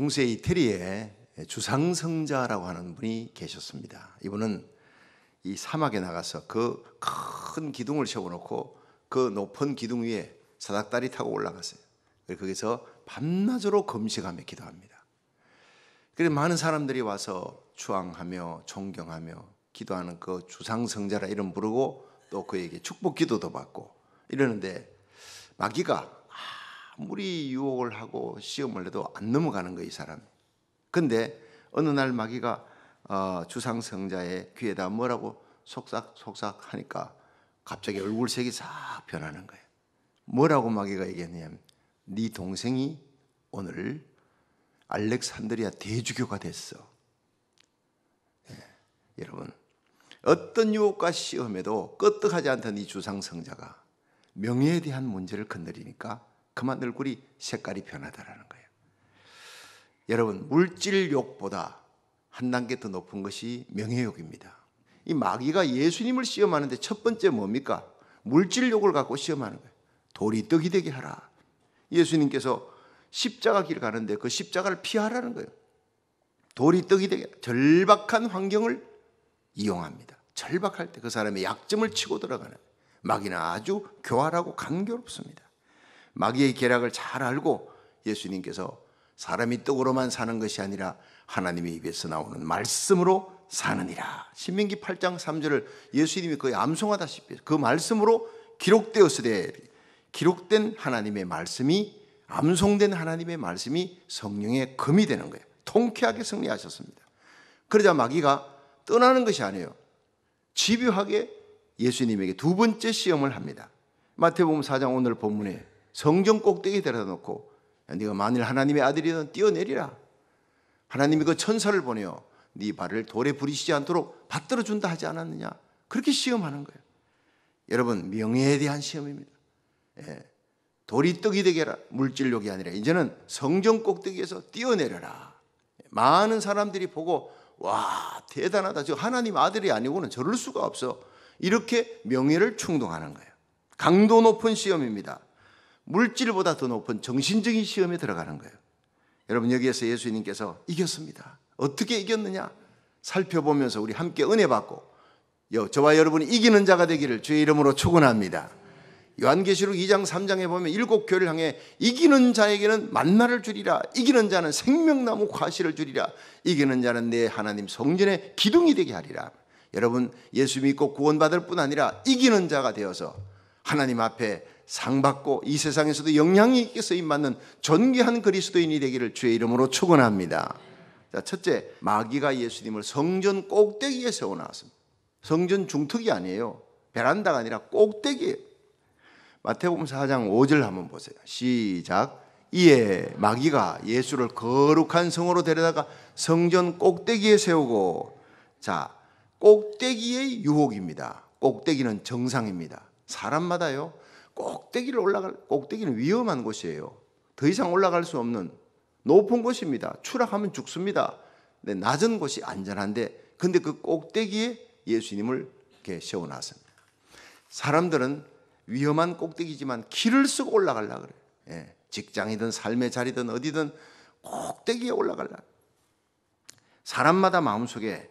중세 이태리에 주상성자라고 하는 분이 계셨습니다. 이분은 이 사막에 나가서 그 큰 기둥을 세워놓고 그 높은 기둥 위에 사닥다리 타고 올라갔어요. 거기서 밤낮으로 금식하며 기도합니다. 그래서 많은 사람들이 와서 추앙하며 존경하며 기도하는 그 주상성자라 이름 부르고 또 그에게 축복 기도도 받고 이러는데 마귀가 아무리 유혹을 하고 시험을 해도 안 넘어가는 거예요, 이 사람이. 근데 어느 날 마귀가 주상성자의 귀에다 뭐라고 속삭속삭 하니까 갑자기 얼굴색이 싹 변하는 거예요. 뭐라고 마귀가 얘기했냐면 네 동생이 오늘 알렉산드리아 대주교가 됐어. 여러분, 어떤 유혹과 시험에도 끄떡하지 않던 이 주상성자가 명예에 대한 문제를 건드리니까 그만 얼굴이 색깔이 변하다라는 거예요. 여러분, 물질욕보다 한 단계 더 높은 것이 명예욕입니다. 이 마귀가 예수님을 시험하는데 첫 번째 뭡니까? 물질욕을 갖고 시험하는 거예요. 돌이 떡이 되게 하라. 예수님께서 십자가 길 가는데 그 십자가를 피하라는 거예요. 돌이 떡이 되게 하라. 절박한 환경을 이용합니다. 절박할 때 그 사람의 약점을 치고 들어가는 거예요. 마귀는 아주 교활하고 간교롭습니다. 마귀의 계략을 잘 알고 예수님께서 사람이 떡으로만 사는 것이 아니라 하나님의 입에서 나오는 말씀으로 사느니라. 신명기 8장 3절을 예수님이 거의 암송하다시피 그 말씀으로 기록되었으되 기록된 하나님의 말씀이 암송된 하나님의 말씀이 성령의 금이 되는 거예요. 통쾌하게 승리하셨습니다. 그러자 마귀가 떠나는 것이 아니에요. 집요하게 예수님에게 두 번째 시험을 합니다. 마태복음 4장 오늘 본문에 성전 꼭대기에 데려다 놓고 네가 만일 하나님의 아들이든 뛰어내리라. 하나님이 그 천사를 보내어 네 발을 돌에 부딪히지 않도록 받들어 준다 하지 않았느냐. 그렇게 시험하는 거예요. 여러분, 명예에 대한 시험입니다. 돌이 떡이 되게 하라. 물질욕이 아니라 이제는 성전 꼭대기에서 뛰어내려라. 많은 사람들이 보고 와, 대단하다. 저 하나님 아들이 아니고는 저럴 수가 없어. 이렇게 명예를 충동하는 거예요. 강도 높은 시험입니다. 물질보다 더 높은 정신적인 시험에 들어가는 거예요. 여러분, 여기에서 예수님께서 이겼습니다. 어떻게 이겼느냐? 살펴보면서 우리 함께 은혜 받고 저와 여러분이 이기는 자가 되기를 주의 이름으로 축원합니다. 요한계시록 2장 3장에 보면 7교회를 향해 이기는 자에게는 만나를 주리라. 이기는 자는 생명나무 과실을 주리라. 이기는 자는 내 하나님 성전의 기둥이 되게 하리라. 여러분, 예수 믿고 구원받을 뿐 아니라 이기는 자가 되어서 하나님 앞에 상 받고 이 세상에서도 영향이 있게 쓰임받는 존귀한 그리스도인이 되기를 주의 이름으로 축원합니다. 자, 첫째, 마귀가 예수님을 성전 꼭대기에 세워놨습니다. 성전 중턱이 아니에요. 베란다가 아니라 꼭대기예요. 마태복음 4장 5절 한번 보세요. 시작. 이에 마귀가 예수를 거룩한 성으로 데려다가 성전 꼭대기에 세우고, 자, 꼭대기의 유혹입니다. 꼭대기는 정상입니다. 사람마다요, 꼭대기는 위험한 곳이에요. 더 이상 올라갈 수 없는 높은 곳입니다. 추락하면 죽습니다. 네, 낮은 곳이 안전한데, 근데 그 꼭대기에 예수님을 이렇게 세워놨습니다. 사람들은 위험한 꼭대기지만 길을 쓰고 올라가려고 그래요. 직장이든 삶의 자리든 어디든 꼭대기에 올라가려고. 사람마다 마음속에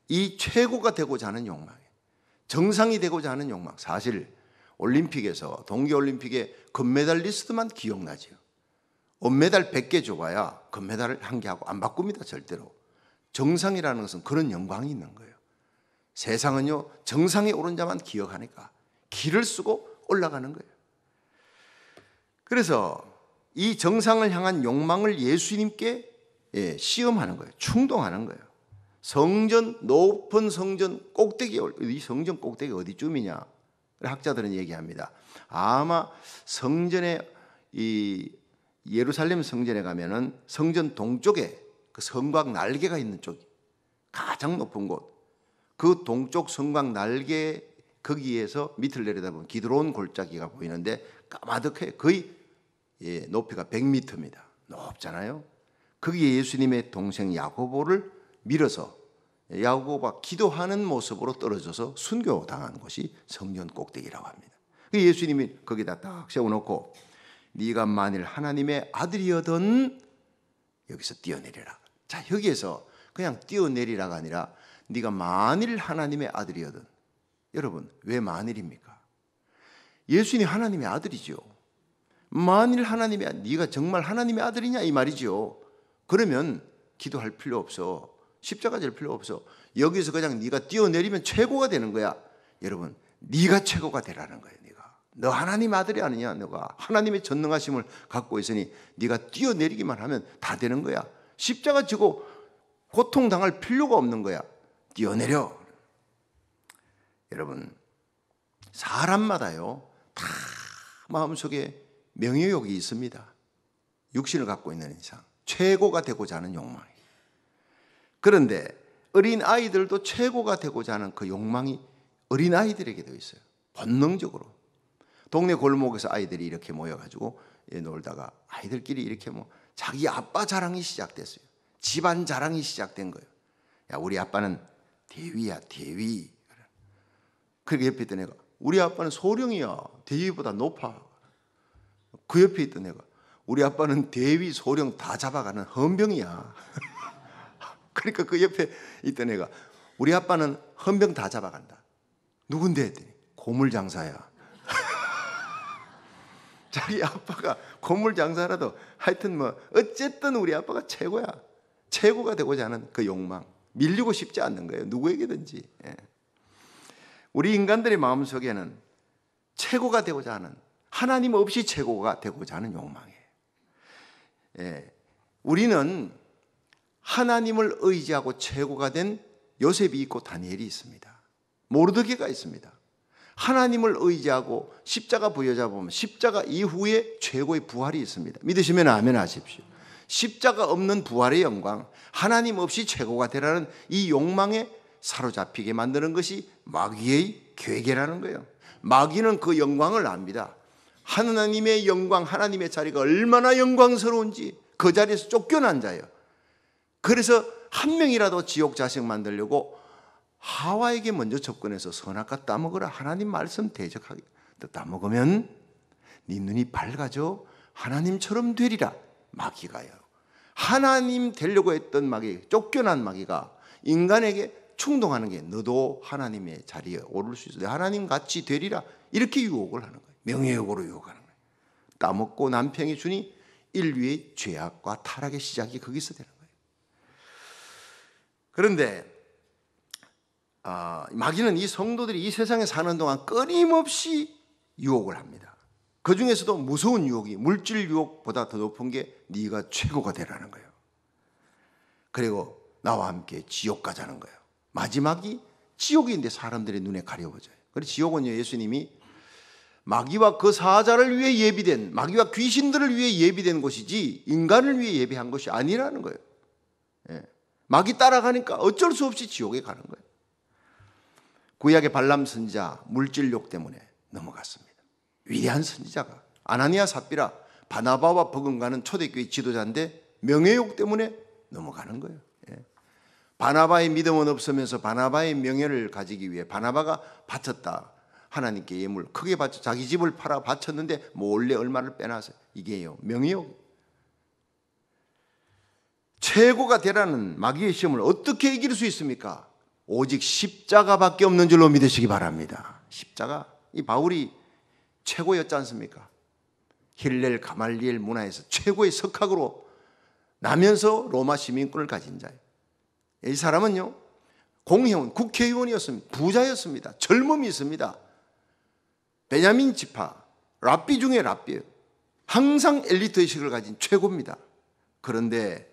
이 최고가 되고자 하는 욕망이에요. 정상이 되고자 하는 욕망. 사실 올림픽에서 동계올림픽에 금메달리스트만 기억나죠. 은메달 100개 줘봐야 금메달을 한 개 하고 안 바꿉니다. 절대로. 정상이라는 것은 그런 영광이 있는 거예요. 세상은요, 정상에 오른 자만 기억하니까 길을 쓰고 올라가는 거예요. 그래서 이 정상을 향한 욕망을 예수님께 시험하는 거예요. 충동하는 거예요. 높은 성전 꼭대기에, 이 성전 꼭대기 어디쯤이냐? 학자들은 얘기합니다. 아마 성전에, 이 예루살렘 성전에 가면은 성전 동쪽에 그 성곽 날개가 있는 쪽이 가장 높은 곳, 그 동쪽 성곽 날개 거기에서 밑을 내려다보면 기드론 골짜기가 보이는데 까마득해. 거의 높이가 100m입니다. 높잖아요. 거기에 예수님의 동생 야고보를 밀어서 야고보가 기도하는 모습으로 떨어져서 순교당한 곳이 성전 꼭대기라고 합니다. 예수님이 거기다 딱 세워놓고 네가 만일 하나님의 아들이어든 여기서 뛰어내리라. 자, 여기에서 그냥 뛰어내리라가 아니라 네가 만일 하나님의 아들이거든. 여러분, 왜 만일입니까? 예수님이 하나님의 아들이죠. 만일 네가 정말 하나님의 아들이냐 이 말이죠. 그러면 기도할 필요 없어. 십자가 질 필요 없어. 여기서 그냥 네가 뛰어내리면 최고가 되는 거야. 여러분, 네가 최고가 되라는 거예요. 너 하나님 아들이 아니냐? 너가 하나님의 전능하심을 갖고 있으니 네가 뛰어내리기만 하면 다 되는 거야. 십자가 지고 고통당할 필요가 없는 거야. 뛰어내려. 여러분, 사람마다요 다 마음속에 명예욕이 있습니다. 육신을 갖고 있는 이상 최고가 되고자 하는 욕망이. 그런데 어린 아이들도 최고가 되고자 하는 그 욕망이 어린 아이들에게도 있어요. 본능적으로. 동네 골목에서 아이들이 이렇게 모여가지고 놀다가 아이들끼리 이렇게 자기 아빠 자랑이 시작됐어요. 집안 자랑이 시작된 거예요. 야, 우리 아빠는 대위야, 대위. 그리고 옆에 있던 애가 우리 아빠는 소령이야, 대위보다 높아. 그 옆에 있던 애가 우리 아빠는 대위, 소령 다 잡아가는 헌병이야. 그러니까 그 옆에 있던 애가 우리 아빠는 헌병 다 잡아간다. 누군데 했더니 고물장사야. 자기 아빠가 고물장사라도 하여튼 어쨌든 우리 아빠가 최고야. 최고가 되고자 하는 그 욕망, 밀리고 싶지 않는 거예요. 누구에게든지. 우리 인간들의 마음속에는 최고가 되고자 하는, 하나님 없이 최고가 되고자 하는 욕망이에요. 우리는 하나님을 의지하고 최고가 된 요셉이 있고 다니엘이 있습니다. 모르드게가 있습니다. 하나님을 의지하고 십자가 부여잡아 보면 십자가 이후에 최고의 부활이 있습니다. 믿으시면 아멘 하십시오. 십자가 없는 부활의 영광, 하나님 없이 최고가 되라는 이 욕망에 사로잡히게 만드는 것이 마귀의 계계라는 거예요. 마귀는 그 영광을 압니다. 하나님의 영광, 하나님의 자리가 얼마나 영광스러운지 그 자리에서 쫓겨난 자예요. 그래서 한 명이라도 지옥 자식 만들려고 하와에게 먼저 접근해서 선악과 따먹으라. 하나님 말씀 대적하게. 따먹으면 네 눈이 밝아져 하나님처럼 되리라. 마귀가요. 하나님 되려고 했던 마귀, 쫓겨난 마귀가 인간에게 충동하는 게 너도 하나님의 자리에 오를 수 있어. 하나님 같이 되리라. 이렇게 유혹을 하는 거예요. 명예욕으로 유혹하는 거예요. 따먹고 남편이 주니 인류의 죄악과 타락의 시작이 거기서 되는 거예요. 그런데 마귀는 이 성도들이 이 세상에 사는 동안 끊임없이 유혹을 합니다. 그 중에서도 무서운 유혹이 물질 유혹보다 더 높은 게 네가 최고가 되라는 거예요. 그리고 나와 함께 지옥 가자는 거예요. 마지막이 지옥인데 사람들의 눈에 가려워져요. 그래서 지옥은요, 예수님이 마귀와 그 사자를 위해 예비된, 마귀와 귀신들을 위해 예비된 곳이지 인간을 위해 예비한 것이 아니라는 거예요. 마귀 따라가니까 어쩔 수 없이 지옥에 가는 거예요. 구약의 발람 선지자 물질욕 때문에 넘어갔습니다. 위대한 선지자가 아나니아 삽비라 바나바와 버금가는 초대교회 지도자인데 명예욕 때문에 넘어가는 거예요. 바나바의 믿음은 없으면서 바나바의 명예를 가지기 위해 바나바가 바쳤다. 하나님께 예물 크게 바쳐 자기 집을 팔아 바쳤는데 몰래 얼마를 빼놔서 이게요, 명예욕. 최고가 되라는 마귀의 시험을 어떻게 이길 수 있습니까? 오직 십자가밖에 없는 줄로 믿으시기 바랍니다. 십자가. 이 바울이 최고였지 않습니까? 힐렐 가말리엘 문화에서 최고의 석학으로 나면서 로마 시민권을 가진 자예요. 이 사람은요, 공회원, 국회의원이었습니다. 부자였습니다. 젊음이 있습니다. 베냐민 지파, 랍비 중에 랍비예요. 항상 엘리트 의식을 가진 최고입니다. 그런데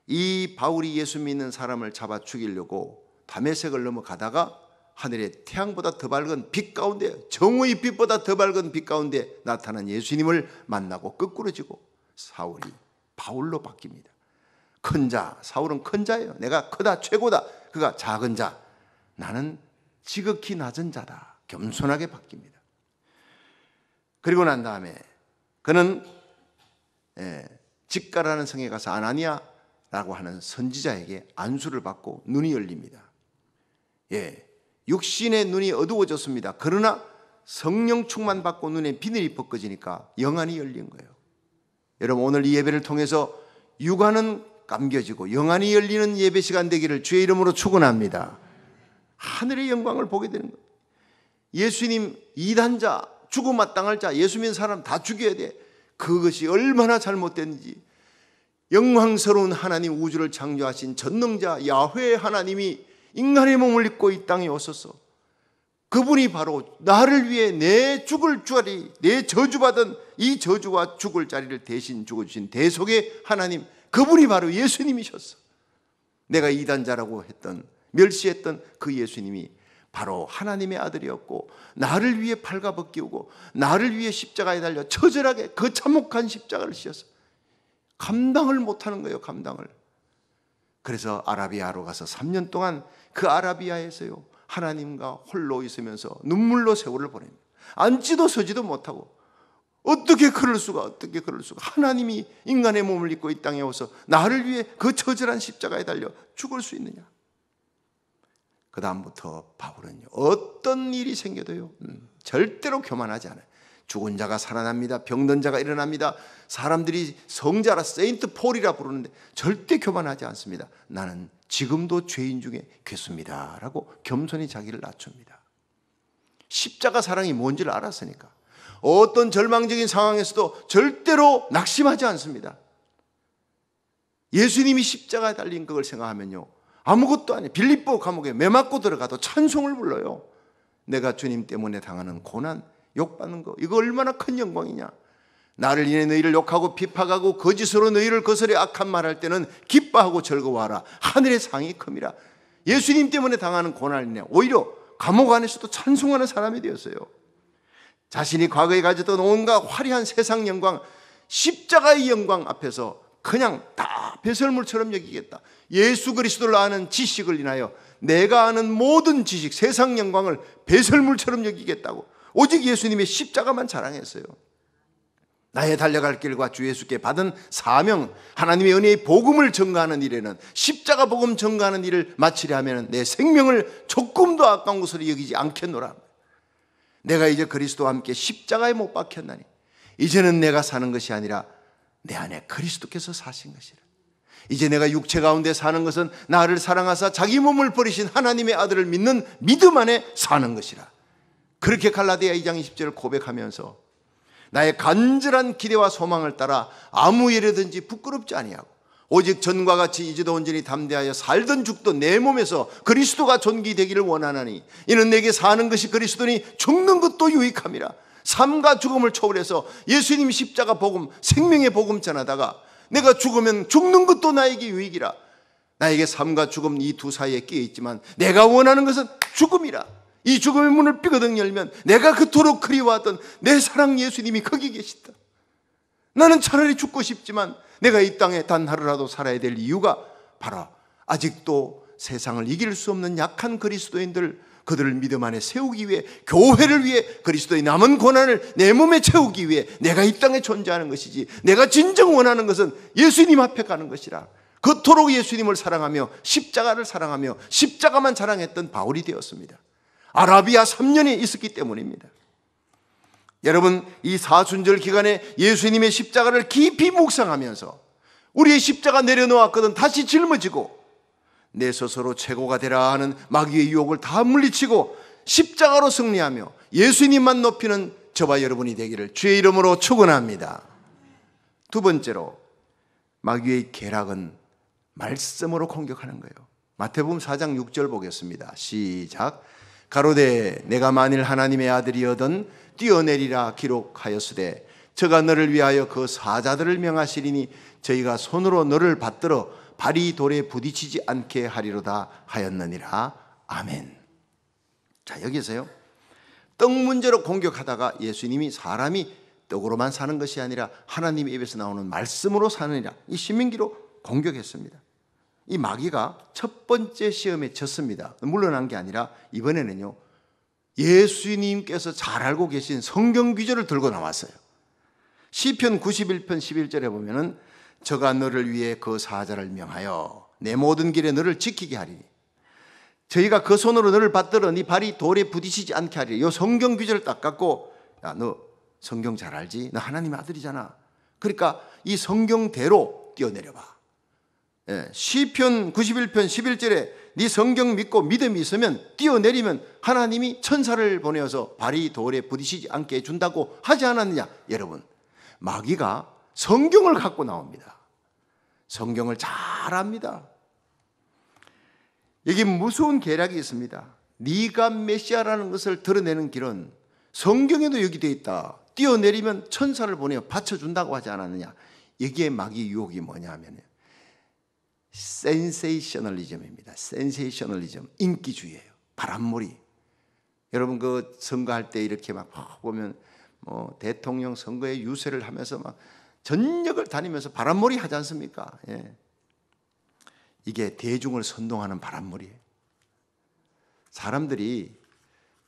이 바울이 예수 믿는 사람을 잡아 죽이려고 다메섹을 넘어가다가 하늘의 태양보다 더 밝은 빛 가운데, 정오의 빛보다 더 밝은 빛 가운데 나타난 예수님을 만나고 거꾸로 지고 사울이 바울로 바뀝니다. 큰 자, 사울은 큰 자예요. 내가 크다, 최고다. 그가 작은 자, 나는 지극히 낮은 자다. 겸손하게 바뀝니다. 그리고 난 다음에 그는 직가라는 성에 가서 아나니아라고 하는 선지자에게 안수를 받고 눈이 열립니다. 육신의 눈이 어두워졌습니다. 그러나 성령 충만 받고 눈에 비늘이 벗겨지니까 영안이 열린 거예요. 여러분, 오늘 이 예배를 통해서 육안은 감겨지고 영안이 열리는 예배 시간 되기를 주의 이름으로 축원합니다. 하늘의 영광을 보게 되는 거예요. 예수님 이단자, 죽어 마땅할 자, 예수 믿는 사람 다 죽여야 돼. 그것이 얼마나 잘못됐는지. 영광스러운 하나님, 우주를 창조하신 전능자 야훼 하나님이 인간의 몸을 입고 이 땅에 오셔서 그분이 바로 나를 위해 내 죽을 자리, 내 저주받은 이 저주와 죽을 자리를 대신 죽어주신 대속의 하나님, 그분이 바로 예수님이셨어. 내가 이단자라고 했던, 멸시했던 그 예수님이 바로 하나님의 아들이었고 나를 위해 팔가벗기우고 나를 위해 십자가에 달려 처절하게 그 참혹한 십자가를 지어서 감당을 못하는 거예요. 감당을. 그래서 아라비아로 가서 3년 동안 그 아라비아에서요 하나님과 홀로 있으면서 눈물로 세월을 보냅니다. 앉지도 서지도 못하고 어떻게 그럴 수가, 하나님이 인간의 몸을 입고 이 땅에 오서 나를 위해 그 처절한 십자가에 달려 죽을 수 있느냐. 그 다음부터 바울은요 어떤 일이 생겨도요 절대로 교만하지 않아요. 죽은 자가 살아납니다. 병든 자가 일어납니다. 사람들이 성자라 세인트 폴이라 부르는데 절대 교만하지 않습니다. 나는 지금도 죄인 중에 괴수입니다 라고 겸손히 자기를 낮춥니다. 십자가 사랑이 뭔지를 알았으니까 어떤 절망적인 상황에서도 절대로 낙심하지 않습니다. 예수님이 십자가에 달린 그걸 생각하면요 아무것도 아니에요. 빌립보 감옥에 매 맞고 들어가도 찬송을 불러요. 내가 주님 때문에 당하는 고난, 욕받는 거, 이거 얼마나 큰 영광이냐. 나를 인해 너희를 욕하고 비판하고 거짓으로 너희를 거스려 악한 말할 때는 기뻐하고 즐거워하라. 하늘의 상이 큼이라. 예수님 때문에 당하는 고난이냐. 오히려 감옥 안에서도 찬송하는 사람이 되었어요. 자신이 과거에 가졌던 온갖 화려한 세상 영광, 십자가의 영광 앞에서 그냥 다 배설물처럼 여기겠다. 예수 그리스도를 아는 지식을 인하여 내가 아는 모든 지식, 세상 영광을 배설물처럼 여기겠다고 오직 예수님의 십자가만 자랑했어요. 나의 달려갈 길과 주 예수께 받은 사명, 하나님의 은혜의 복음을 전가하는 일에는 십자가 복음 전가하는 일을 마치려 하면 내 생명을 조금도 아까운 것으로 여기지 않겠노라. 내가 이제 그리스도와 함께 십자가에 못 박혔나니 이제는 내가 사는 것이 아니라 내 안에 그리스도께서 사신 것이라. 이제 내가 육체 가운데 사는 것은 나를 사랑하사 자기 몸을 버리신 하나님의 아들을 믿는 믿음 안에 사는 것이라. 그렇게 갈라디아 2장 20절을 고백하면서 나의 간절한 기대와 소망을 따라 아무 일이든지 부끄럽지 아니하고 오직 전과 같이 이제도 온전히 담대하여 살던 죽던 내 몸에서 그리스도가 존귀되기를 원하나니 이는 내게 사는 것이 그리스도니 죽는 것도 유익함이라. 삶과 죽음을 초월해서 예수님 십자가 복음, 생명의 복음 전하다가 내가 죽으면 죽는 것도 나에게 유익이라. 나에게 삶과 죽음 이 두 사이에 끼어 있지만 내가 원하는 것은 죽음이라. 이 죽음의 문을 삐거덕 열면 내가 그토록 그리워하던 내 사랑 예수님이 거기 계시다. 나는 차라리 죽고 싶지만 내가 이 땅에 단 하루라도 살아야 될 이유가 바로 아직도 세상을 이길 수 없는 약한 그리스도인들, 그들을 믿음 안에 세우기 위해, 교회를 위해, 그리스도의 남은 고난을 내 몸에 채우기 위해 내가 이 땅에 존재하는 것이지, 내가 진정 원하는 것은 예수님 앞에 가는 것이라. 그토록 예수님을 사랑하며 십자가를 사랑하며 십자가만 자랑했던 바울이 되었습니다. 아라비아 3년이 있었기 때문입니다. 여러분, 이 사순절 기간에 예수님의 십자가를 깊이 묵상하면서 우리의 십자가 내려놓았거든 다시 짊어지고 내 스스로 최고가 되라 하는 마귀의 유혹을 다 물리치고 십자가로 승리하며 예수님만 높이는 저와 여러분이 되기를 주의 이름으로 축원합니다. 두 번째로, 마귀의 계략은 말씀으로 공격하는 거예요. 마태복음 4장 6절 보겠습니다. 시작. 가로되 내가 만일 하나님의 아들이여든 뛰어내리라 기록하였으되 저가 너를 위하여 그 사자들을 명하시리니 저희가 손으로 너를 받들어 발이 돌에 부딪히지 않게 하리로다 하였느니라. 아멘. 자, 여기서요, 떡 문제로 공격하다가 예수님이 사람이 떡으로만 사는 것이 아니라 하나님의 입에서 나오는 말씀으로 사느니라, 이 신명기로 공격했습니다. 이 마귀가 첫 번째 시험에 졌습니다. 물러난 게 아니라 이번에는요, 예수님께서 잘 알고 계신 성경 구절을 들고 나왔어요. 시편 91편 11절에 보면은 저가 너를 위해 그 사자를 명하여 내 모든 길에 너를 지키게 하리니 저희가 그 손으로 너를 받들어 네 발이 돌에 부딪히지 않게 하리니. 이 성경 구절을 딱 갖고, 야, 너 성경 잘 알지? 너 하나님의 아들이잖아. 그러니까 이 성경대로 뛰어내려봐. 시편 91편 11절에 네 성경 믿고 믿음이 있으면 뛰어내리면 하나님이 천사를 보내어서 발이 돌에 부딪히지 않게 해준다고 하지 않았느냐. 여러분, 마귀가 성경을 갖고 나옵니다. 성경을 잘 압니다. 여기 무서운 계략이 있습니다. 네가 메시아라는 것을 드러내는 길은 성경에도 여기 되어 있다. 뛰어내리면 천사를 보내어 받쳐준다고 하지 않았느냐. 여기에 마귀 유혹이 뭐냐면 센세이셔널리즘입니다. 센세이셔널리즘, 인기주의예요. 바람몰이. 여러분 그 선거할 때 이렇게 막 보면 대통령 선거에 유세를 하면서 막 전역을 다니면서 바람몰이 하지 않습니까? 예. 이게 대중을 선동하는 바람몰이에요. 사람들이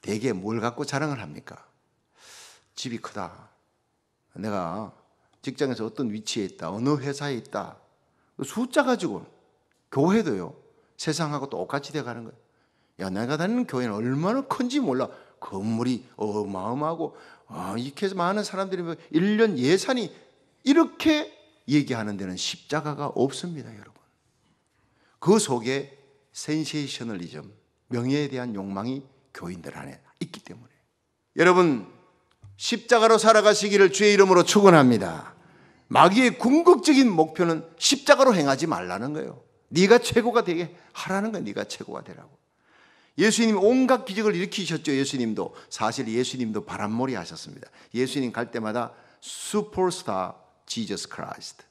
대개 뭘 갖고 자랑을 합니까? 집이 크다. 내가 직장에서 어떤 위치에 있다. 어느 회사에 있다. 숫자 가지고 교회도요. 세상하고 똑같이 돼가는 거예요. 야, 내가 다니는 교회는 얼마나 큰지 몰라. 건물이 어마어마하고 이렇게 해서 많은 사람들이 1년 예산이 이렇게 얘기하는 데는 십자가가 없습니다, 여러분. 그 속에 센세이셔널리즘, 명예에 대한 욕망이 교인들 안에 있기 때문에. 여러분, 십자가로 살아가시기를 주의 이름으로 축원합니다. 마귀의 궁극적인 목표는 십자가로 행하지 말라는 거예요. 네가 최고가 되게 하라는 거예요. 네가 최고가 되라고. 예수님이 온갖 기적을 일으키셨죠. 예수님도. 사실 예수님도 바람몰이 하셨습니다. 예수님 갈 때마다 슈퍼스타 지저스 크라이스트.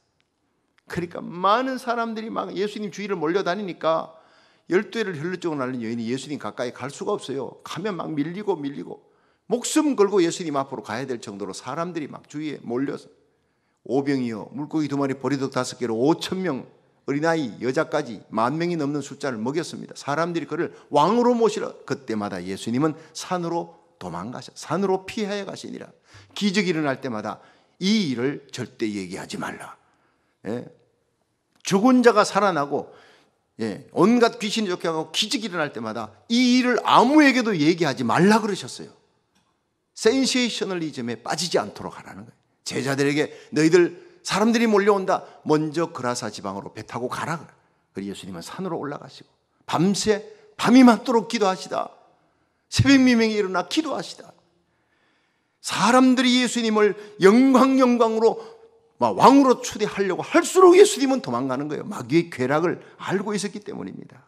그러니까 많은 사람들이 막 예수님 주위를 몰려다니니까 12회를 혈루증을 앓는 여인이 예수님 가까이 갈 수가 없어요. 가면 막 밀리고 목숨 걸고 예수님 앞으로 가야 될 정도로 사람들이 막 주위에 몰려서 오병이어 물고기 2마리 보리떡 5개로 5,000명 어린아이 여자까지 10,000명이 넘는 숫자를 먹였습니다. 사람들이 그를 왕으로 모시라. 그때마다 예수님은 산으로 도망가셔. 산으로 피하여 가시니라. 기적이 일어날 때마다 이 일을 절대 얘기하지 말라. 죽은 자가 살아나고 온갖 귀신이 쫓겨가고 기적이 일어날 때마다 이 일을 아무에게도 얘기하지 말라 그러셨어요. 센세이셔널리즘에 빠지지 않도록 하라는 거예요. 제자들에게 너희들 사람들이 몰려온다. 먼저 그라사 지방으로 배 타고 가라. 그래서 예수님은 산으로 올라가시고 밤새 밤이 맞도록 기도하시다. 새벽 미명에 일어나 기도하시다. 사람들이 예수님을 영광으로 왕으로 초대하려고 할수록 예수님은 도망가는 거예요. 마귀의 괴락을 알고 있었기 때문입니다.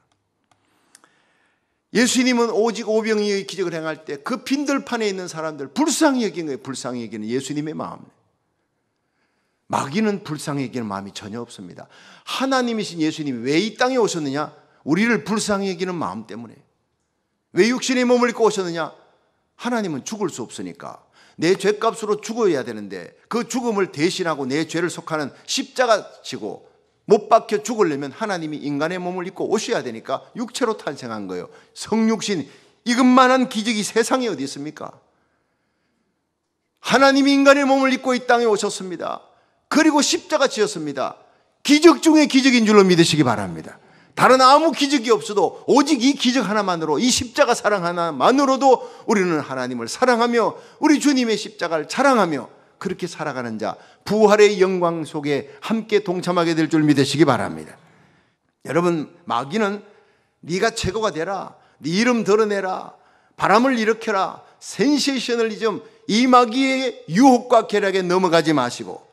예수님은 오직 오병이어의 기적을 행할 때 그 빈들판에 있는 사람들 불쌍히 여긴 거예요. 불쌍히 여기는 예수님의 마음. 마귀는 불쌍히 여기는 마음이 전혀 없습니다. 하나님이신 예수님이 왜 이 땅에 오셨느냐? 우리를 불쌍히 여기는 마음 때문에. 왜 육신의 몸을 입고 오셨느냐? 하나님은 죽을 수 없으니까. 내 죄값으로 죽어야 되는데 그 죽음을 대신하고 내 죄를 속하는 십자가 지고 못 박혀 죽으려면 하나님이 인간의 몸을 입고 오셔야 되니까 육체로 탄생한 거예요. 성육신, 이것만한 기적이 세상에 어디 있습니까? 하나님이 인간의 몸을 입고 이 땅에 오셨습니다. 그리고 십자가 지었습니다. 기적 중에 기적인 줄로 믿으시기 바랍니다. 다른 아무 기적이 없어도 오직 이 기적 하나만으로, 이 십자가 사랑 하나만으로도 우리는 하나님을 사랑하며 우리 주님의 십자가를 자랑하며 그렇게 살아가는 자, 부활의 영광 속에 함께 동참하게 될 줄 믿으시기 바랍니다. 여러분, 마귀는 네가 최고가 되라, 네 이름 드러내라, 바람을 일으켜라, 센세이셔널리즘, 이 마귀의 유혹과 계략에 넘어가지 마시고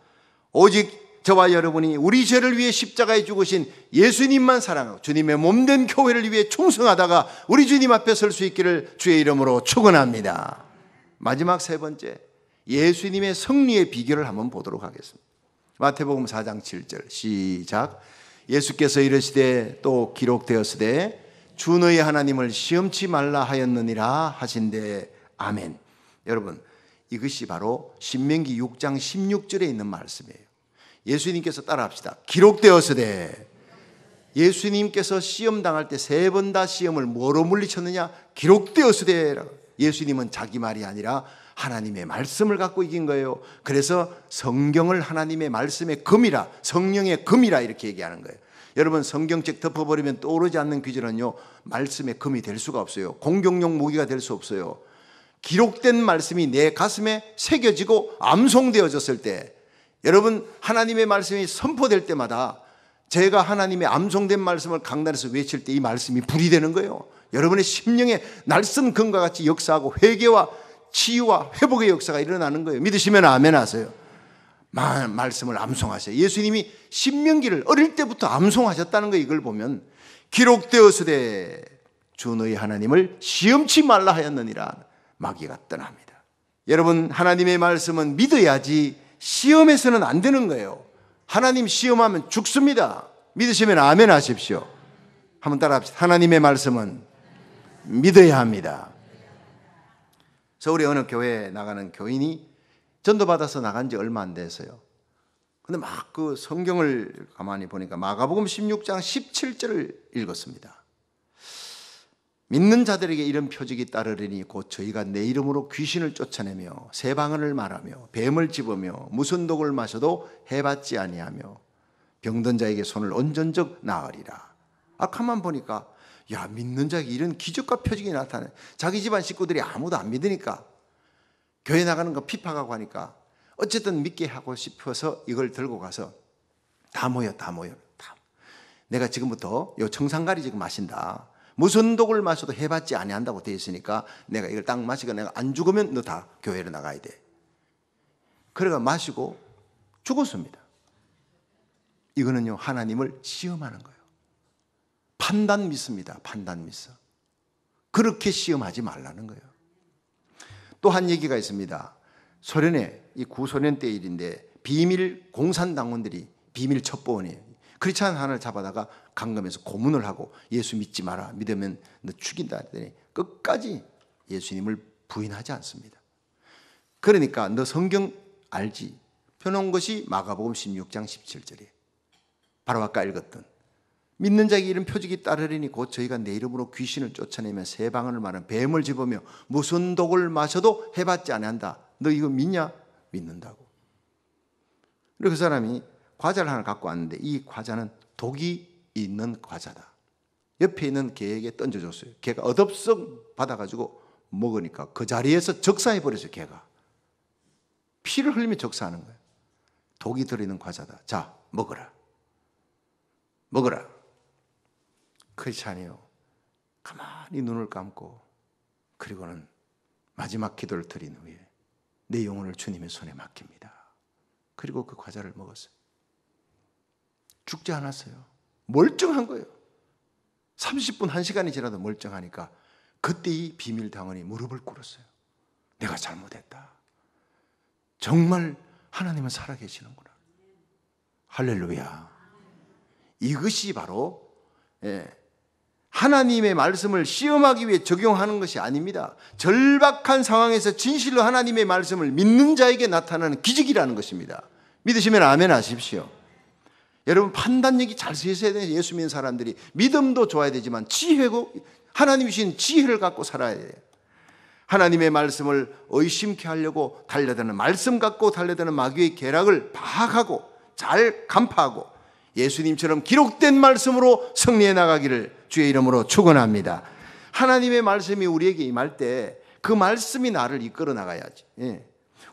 오직 저와 여러분이 우리 죄를 위해 십자가에 죽으신 예수님만 사랑하고 주님의 몸된 교회를 위해 충성하다가 우리 주님 앞에 설 수 있기를 주의 이름으로 축원합니다. 마지막 세 번째, 예수님의 승리의 비결을 한번 보도록 하겠습니다. 마태복음 4장 7절 시작. 예수께서 이르시되 또 기록되었으되 주 너희 하나님을 시험치 말라 하였느니라 하신대. 아멘. 여러분, 이것이 바로 신명기 6장 16절에 있는 말씀이에요. 예수님께서 따라합시다. 기록되었으되. 예수님께서 시험 당할 때 3번 다 시험을 뭐로 물리쳤느냐? 기록되었으되. 예수님은 자기 말이 아니라 하나님의 말씀을 갖고 이긴 거예요. 그래서 성경을 하나님의 말씀의 금이라, 성령의 금이라 이렇게 얘기하는 거예요. 여러분, 성경책 덮어버리면 떠오르지 않는 귀절은요, 말씀의 금이 될 수가 없어요. 공격용 무기가 될 수 없어요. 기록된 말씀이 내 가슴에 새겨지고 암송되어졌을 때 여러분, 하나님의 말씀이 선포될 때마다 제가 하나님의 암송된 말씀을 강단에서 외칠 때 이 말씀이 불이 되는 거예요. 여러분의 심령에 날선 금과 같이 역사하고 회개와 치유와 회복의 역사가 일어나는 거예요. 믿으시면 아멘 하세요. 말씀을 암송하세요. 예수님이 신명기를 어릴 때부터 암송하셨다는 거, 이걸 보면 기록되었으되 주 너희 하나님을 시험치 말라 하였느니라. 마귀가 떠납니다. 여러분, 하나님의 말씀은 믿어야지 시험해서는 안 되는 거예요. 하나님 시험하면 죽습니다. 믿으시면 아멘 하십시오. 한번 따라 합시다. 하나님의 말씀은 믿어야 합니다. 서울의 어느 교회에 나가는 교인이 전도받아서 나간 지 얼마 안 돼서요. 근데 막 그 성경을 가만히 보니까 마가복음 16장 17절을 읽었습니다. 믿는 자들에게 이런 표적이 따르리니 곧 저희가 내 이름으로 귀신을 쫓아내며 새 방언을 말하며 뱀을 집으며 무슨 독을 마셔도 해받지 아니하며 병든 자에게 손을 얹은 적 나으리라. 가만 보니까 야, 믿는 자에게 이런 기적과 표적이 나타나네. 자기 집안 식구들이 아무도 안 믿으니까 교회 나가는 거 핍박하고 하니까 어쨌든 믿게 하고 싶어서 이걸 들고 가서 다 모여. 내가 지금부터 요 청산가리 지금 마신다. 무슨 독을 마셔도 해받지 아니한다고 되어 있으니까 내가 이걸 딱 마시고 내가 안 죽으면 너 다 교회로 나가야 돼. 그래가 마시고 죽었습니다. 이거는요, 하나님을 시험하는 거예요. 판단 믿습니다. 판단 믿어. 그렇게 시험하지 말라는 거예요. 또 한 얘기가 있습니다. 소련의 이 구소련 때 일인데 비밀 공산당원들이 비밀 첩보원이에요. 크리스찬 하나를 잡아다가 감금해서 고문을 하고 예수 믿지 마라. 믿으면 너 죽인다 했더니 끝까지 예수님을 부인하지 않습니다. 그러니까 너 성경 알지? 펴놓은 것이 마가복음 16장 17절이에요. 바로 아까 읽었던 믿는 자에게 이런 표적이 따르리니 곧 저희가 내 이름으로 귀신을 쫓아내며 새 방언을 말하며 뱀을 집으며 무슨 독을 마셔도 해받지 아니한다. 너 이거 믿냐? 믿는다고. 그리고 그 사람이 과자를 하나 갖고 왔는데 이 과자는 독이 있는 과자다. 옆에 있는 개에게 던져줬어요. 개가 얻업석 받아가지고 먹으니까 그 자리에서 적사해버렸어요. 개가 피를 흘리며 적사하는 거예요. 독이 들어있는 과자다. 자, 먹어라. 크리스찬이요, 가만히 눈을 감고 그리고는 마지막 기도를 드린 후에 내 영혼을 주님의 손에 맡깁니다. 그리고 그 과자를 먹었어요. 죽지 않았어요. 멀쩡한 거예요. 30분, 1시간이 지나도 멀쩡하니까 그때 이 비밀당원이 무릎을 꿇었어요. 내가 잘못했다. 정말 하나님은 살아계시는구나. 할렐루야. 이것이 바로 하나님의 말씀을 시험하기 위해 적용하는 것이 아닙니다. 절박한 상황에서 진실로 하나님의 말씀을 믿는 자에게 나타나는 기적이라는 것입니다. 믿으시면 아멘 하십시오. 여러분, 판단력이 잘 쓰여야 돼요. 예수 믿는 사람들이 믿음도 좋아야 되지만 지혜고 하나님이 주신 지혜를 갖고 살아야 돼요. 하나님의 말씀을 의심케 하려고 달려드는, 말씀 갖고 달려드는 마귀의 계략을 파악하고 잘 간파하고 예수님처럼 기록된 말씀으로 승리해 나가기를 주의 이름으로 축원합니다. 하나님의 말씀이 우리에게 임할 때 그 말씀이 나를 이끌어 나가야지.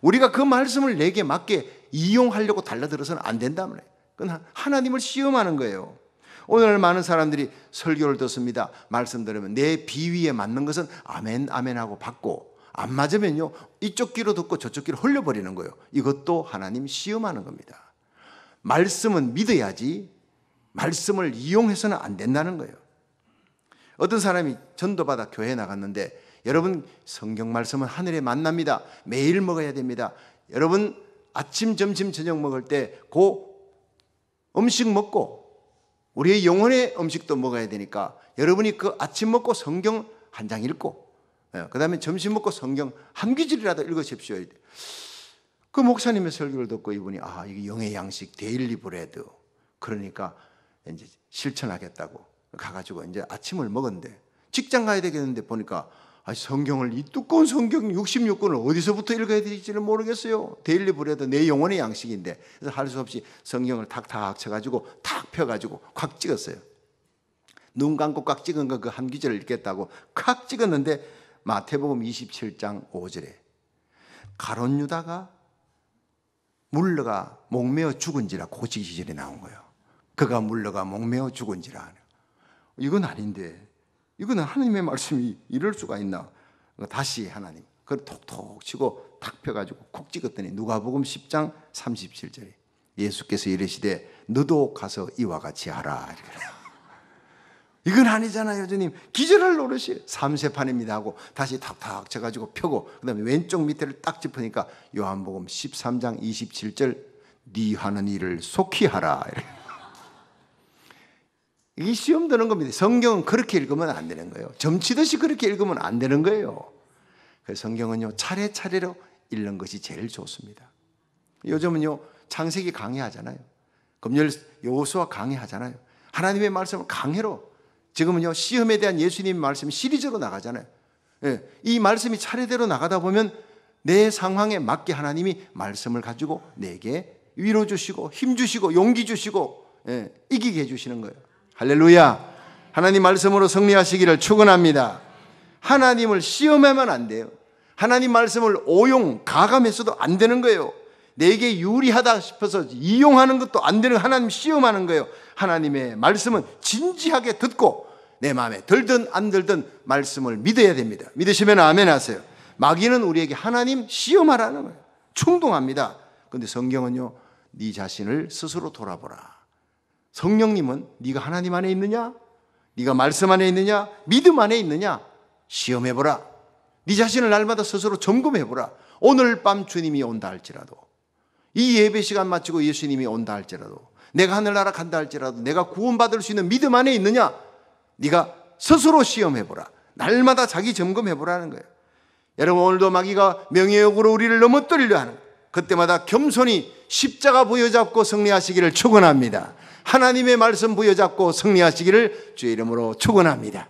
우리가 그 말씀을 내게 맞게 이용하려고 달려들어서는 안 된단 말이에요. 그건 하나님을 시험하는 거예요. 오늘 많은 사람들이 설교를 듣습니다. 말씀 들으면 내 비위에 맞는 것은 아멘 아멘 하고 받고, 안 맞으면요 이쪽 귀로 듣고 저쪽 귀로 흘려버리는 거예요. 이것도 하나님 시험하는 겁니다. 말씀은 믿어야지 말씀을 이용해서는 안 된다는 거예요. 어떤 사람이 전도받아 교회에 나갔는데, 여러분, 성경 말씀은 하늘의 만납니다. 매일 먹어야 됩니다. 여러분, 아침, 점심, 저녁 먹을 때 그 음식 먹고 우리의 영혼의 음식도 먹어야 되니까 여러분이 그 아침 먹고 성경 한 장 읽고 그 다음에 점심 먹고 성경 한 귀질이라도 읽으십시오. 그 목사님의 설교를 듣고 이분이 이게 영의 양식 데일리 브레드, 그러니까 이제 실천하겠다고 가가지고 이제 아침을 먹었는데 직장 가야 되겠는데 보니까 성경을, 이 두꺼운 성경 66권을 어디서부터 읽어야 될지는 모르겠어요. 데일리 브레드, 내 영혼의 양식인데. 그래서 할 수 없이 성경을 탁탁 쳐가지고 탁 펴가지고 콱 찍었어요. 눈 감고 꽉 찍은 거 그 한 귀절을 읽겠다고 콱 찍었는데 마태복음 27장 5절에 가룟 유다가 물러가 목매어 죽은지라 고치기 시절에 나온 거예요. 그가 물러가 목매어 죽은지라. 이건 아닌데, 이거는 하나님의 말씀이 이럴 수가 있나? 다시 하나님 그걸 톡톡 치고 탁 펴가지고 콕 찍었더니 누가복음 10장 37절에 예수께서 이르시되 너도 가서 이와 같이 하라. 이건 아니잖아요, 주님. 기절할 노릇이 3세판입니다 하고 다시 탁탁 쳐가지고 펴고 그 다음에 왼쪽 밑에를 딱 짚으니까 요한복음 13장 27절 네 하는 일을 속히 하라. 이게 시험 드는 겁니다. 성경은 그렇게 읽으면 안 되는 거예요. 점치듯이 그렇게 읽으면 안 되는 거예요. 그래서 성경은요 차례차례로 읽는 것이 제일 좋습니다. 요즘은요 창세기 강의하잖아요. 금요일 여호수아 강의하잖아요. 하나님의 말씀을 강해로 지금은요 시험에 대한 예수님의 말씀이 시리즈로 나가잖아요. 예, 이 말씀이 차례대로 나가다 보면 내 상황에 맞게 하나님이 말씀을 가지고 내게 위로 주시고 힘 주시고 용기 주시고 이기게 해주시는 거예요. 할렐루야. 하나님 말씀으로 승리하시기를 축원합니다. 하나님을 시험하면 안 돼요. 하나님 말씀을 오용 가감해서도 안 되는 거예요. 내게 유리하다 싶어서 이용하는 것도 안 되는, 하나님 시험하는 거예요. 하나님의 말씀은 진지하게 듣고 내 마음에 들든 안 들든 말씀을 믿어야 됩니다. 믿으시면 아멘 하세요. 마귀는 우리에게 하나님 시험하라는 거예요. 충동합니다. 그런데 성경은요 네 자신을 스스로 돌아보라. 성령님은 네가 하나님 안에 있느냐? 네가 말씀 안에 있느냐? 믿음 안에 있느냐? 시험해보라. 네 자신을 날마다 스스로 점검해보라. 오늘 밤 주님이 온다 할지라도, 이 예배 시간 마치고 예수님이 온다 할지라도, 내가 하늘나라 간다 할지라도 내가 구원받을 수 있는 믿음 안에 있느냐? 네가 스스로 시험해보라. 날마다 자기 점검해보라는 거예요. 여러분 오늘도 마귀가 명예욕으로 우리를 넘어뜨리려 하는, 그때마다 겸손히 십자가 부여잡고 승리하시기를 축원합니다. 하나님의 말씀 부여잡고 승리하시기를 주의 이름으로 축원합니다.